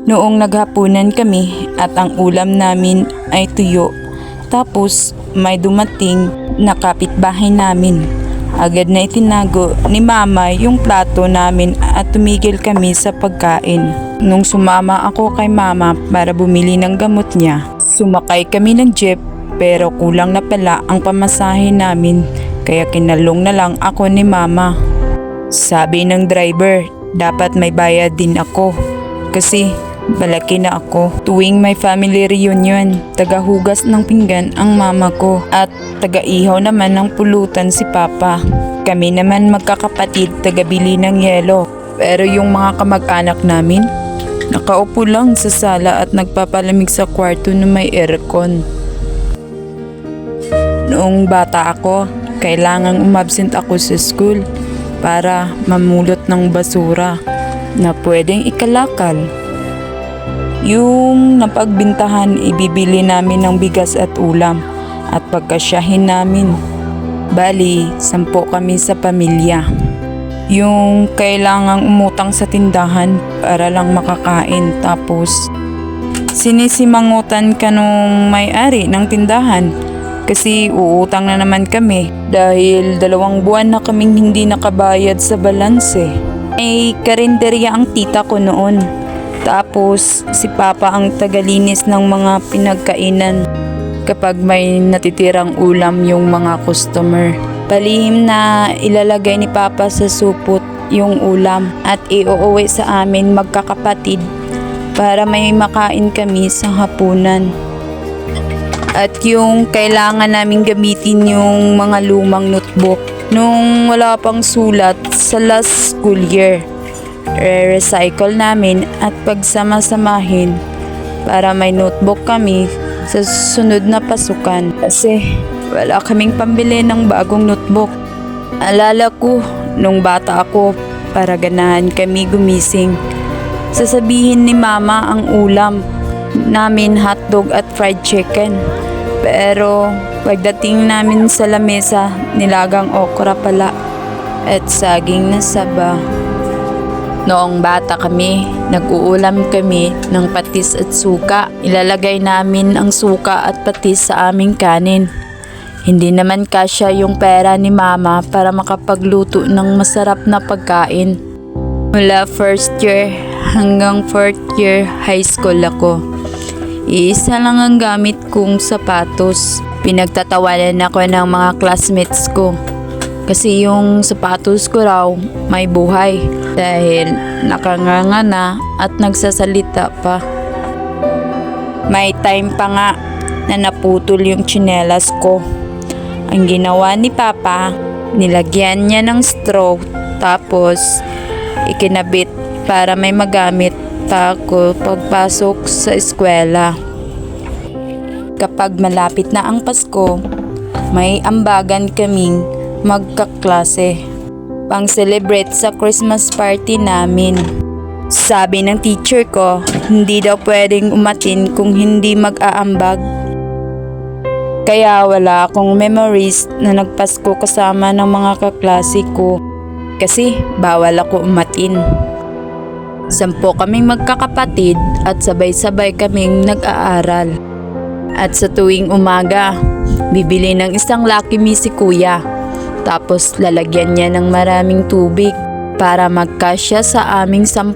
Noong naghapunan kami at ang ulam namin ay tuyo. Tapos may dumating na kapitbahay namin. Agad na itinago ni mama yung plato namin at tumigil kami sa pagkain. Nung sumama ako kay mama para bumili ng gamot niya, sumakay kami ng jeep pero kulang na pala ang pamasahe namin kaya kinalong na lang ako ni mama. Sabi ng driver, dapat may bayad din ako kasi malaki na ako. Tuwing may family reunion, tagahugas ng pinggan ang mama ko at taga-ihaw naman ng pulutan si papa. Kami naman magkakapatid tagabili ng yelo. Pero yung mga kamag-anak namin, nakaupo lang sa sala at nagpapalamig sa kwarto na may aircon. Noong bata ako, kailangang umabsent ako sa school para mamulot ng basura na pwedeng ikalakal. Yung napagbintahan, ibibili namin ng bigas at ulam at pagkasyahin namin. Bali, 10 kami sa pamilya. Yung kailangang umutang sa tindahan para lang makakain, tapos sinisimangutan ka nung may-ari ng tindahan kasi uutang na naman kami dahil 2 buwan na kaming hindi nakabayad sa balanse. May karinderya ang tita ko noon. Tapos si papa ang tagalinis ng mga pinagkainan kapag may natitirang ulam yung mga customer. Palihim na ilalagay ni papa sa supot yung ulam at iuuwi sa amin magkakapatid para may makain kami sa hapunan. At yung kailangan namin gamitin yung mga lumang notebook nung wala pang sulat sa last school year. Re-recycle namin at pagsama-samahin para may notebook kami sa susunod na pasukan kasi wala kaming pambili ng bagong notebook. Alala ko nung bata ako para ganahan kami gumising. Sasabihin ni mama ang ulam namin hotdog at fried chicken. Pero pagdating namin sa lamesa, nilagang okra pala at saging na saba. Noong bata kami, nag-uulam kami ng patis at suka. Ilalagay namin ang suka at patis sa aming kanin. Hindi naman kasya yung pera ni mama para makapagluto ng masarap na pagkain. Mula first year hanggang 4th year high school ako. Iisa lang ang gamit kong sapatos. Pinagtatawanan ako ng mga classmates ko. Kasi yung sapatos ko raw may buhay dahil nakanganga na at nagsasalita pa. May time pa nga na naputol yung tsinelas ko. Ang ginawa ni papa, nilagyan niya ng straw tapos ikinabit para may magamit pa ako pagpasok sa eskwela. Kapag malapit na ang Pasko, may ambagan kaming magkaklase pang-celebrate sa Christmas party namin. Sabi ng teacher ko, hindi daw pwedeng umatin kung hindi mag-aambag. Kaya wala akong memories na nagpasko kasama ng mga kaklase ko kasi bawal ako umatin. 10 kaming magkakapatid at sabay-sabay kaming nag-aaral. At sa tuwing umaga, bibili ng isang Lucky Me si kuya. Tapos lalagyan niya ng maraming tubig para magkasya sa aming 10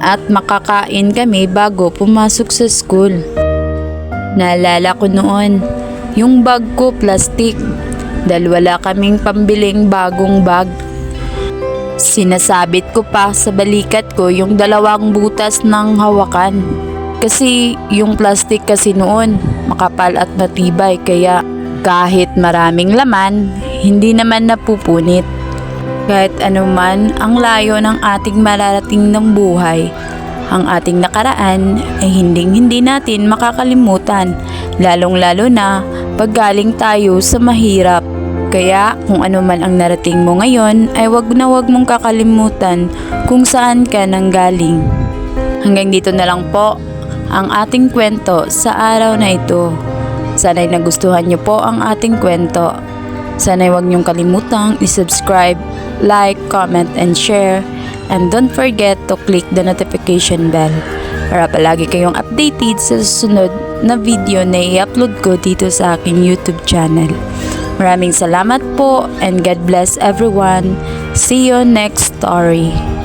at makakain kami bago pumasok sa school. Naalala ko noon, yung bag ko plastic dahil wala kaming pambiling bagong bag. Sinasabit ko pa sa balikat ko yung 2 butas ng hawakan. Kasi yung plastic kasi noon makapal at matibay kaya kahit maraming laman, hindi naman napupunit. Kahit anuman ang layo ng ating mararating ng buhay, ang ating nakaraan ay hindi natin makakalimutan, lalong-lalo na pag galing tayo sa mahirap. Kaya kung ano man ang narating mo ngayon ay wag mong kakalimutan kung saan ka nanggaling. Hanggang dito na lang po ang ating kwento sa araw na ito. Sana'y nagustuhan niyo po ang ating kwento. Sana'y huwag niyong kalimutang i-subscribe, like, comment, and share. And don't forget to click the notification bell para palagi kayong updated sa susunod na video na i-upload ko dito sa aking YouTube channel. Maraming salamat po and God bless everyone. See you next story.